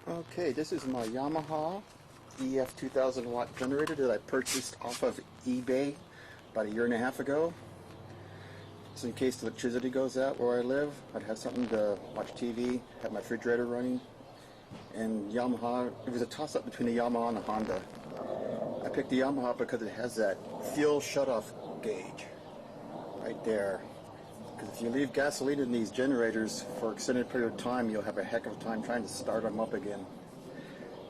Okay, this is my Yamaha EF2000 watt generator that I purchased off of eBay about a year and a half ago. So in case the electricity goes out where I live, I'd have something to watch TV, have my refrigerator running. And Yamaha, it was a toss-up between the Yamaha and the Honda. I picked the Yamaha because it has that fuel shutoff gauge right there. Because if you leave gasoline in these generators for an extended period of time, you'll have a heck of a time trying to start them up again.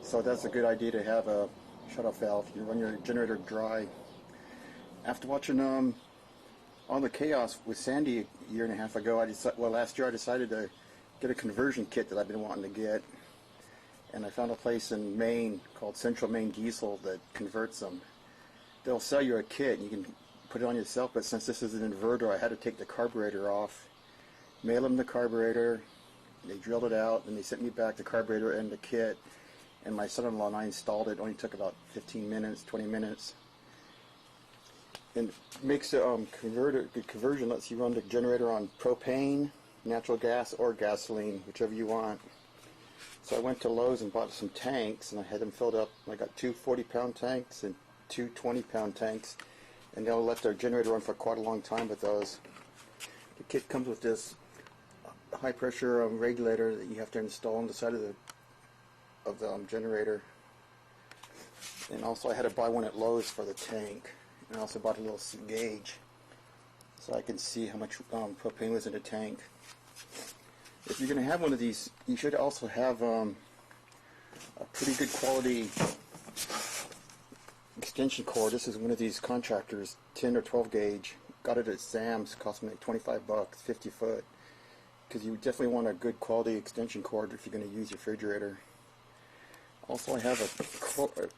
So that's a good idea to have a shutoff valve. You run your generator dry. After watching all the chaos with Sandy a year and a half ago, last year I decided to get a conversion kit that I've been wanting to get. And I found a place in Maine called Central Maine Diesel that converts them. They'll sell you a kit and you can put it on yourself, but since this is an inverter, I had to take the carburetor off, mail them the carburetor, they drilled it out, and they sent me back the carburetor and the kit, and my son-in-law and I installed it. It only took about 15 minutes, 20 minutes. And it makes the conversion, lets you run the generator on propane, natural gas, or gasoline, whichever you want. So I went to Lowe's and bought some tanks, and I had them filled up. I got two 40-pound tanks and two 20-pound tanks. And they'll let their generator run for quite a long time with those. The kit comes with this high pressure regulator that you have to install on the side of the generator. And also I had to buy one at Lowe's for the tank. And I also bought a little gauge so I can see how much propane was in the tank. If you're going to have one of these, you should also have a pretty good quality extension cord. This is one of these contractors, 10 or 12 gauge. Got it at Sam's, cost me like 25 bucks, 50 foot. Because you definitely want a good quality extension cord if you're going to use your refrigerator. Also, I have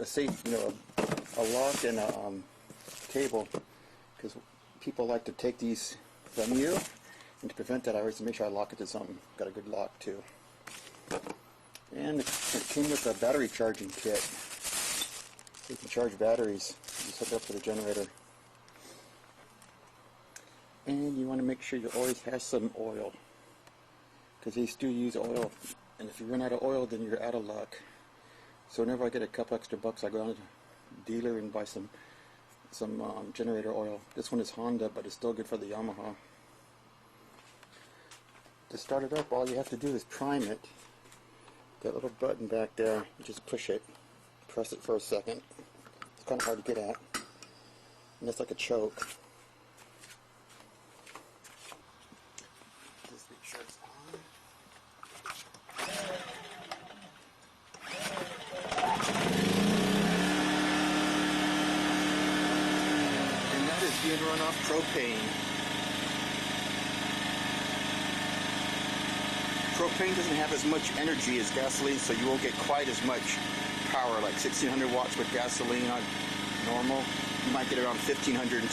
a safe, a lock and a cable, because people like to take these from you, and to prevent that, I always make sure I lock it to something. Got a good lock too. And it came with a battery charging kit. You can charge batteries. You hook it up to the generator. And you want to make sure you always have some oil, because these do use oil, and if you run out of oil, then you're out of luck. So whenever I get a couple extra bucks, I go down to the dealer and buy some generator oil. This one is Honda, but it's still good for the Yamaha. To start it up, all you have to do is prime it. That little button back there, you just push it. Press it for a second. It's kind of hard to get at. And it's like a choke. Just make sure it's on. And that is being run off propane. Propane doesn't have as much energy as gasoline, so you won't get quite as much power, like 1600 watts with gasoline on normal. You might get around 1525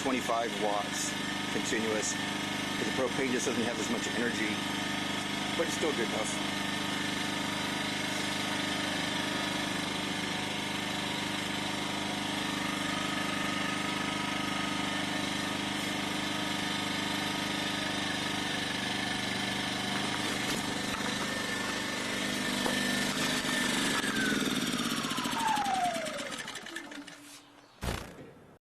watts continuous, because the propane just doesn't have as much energy, but it's still good enough.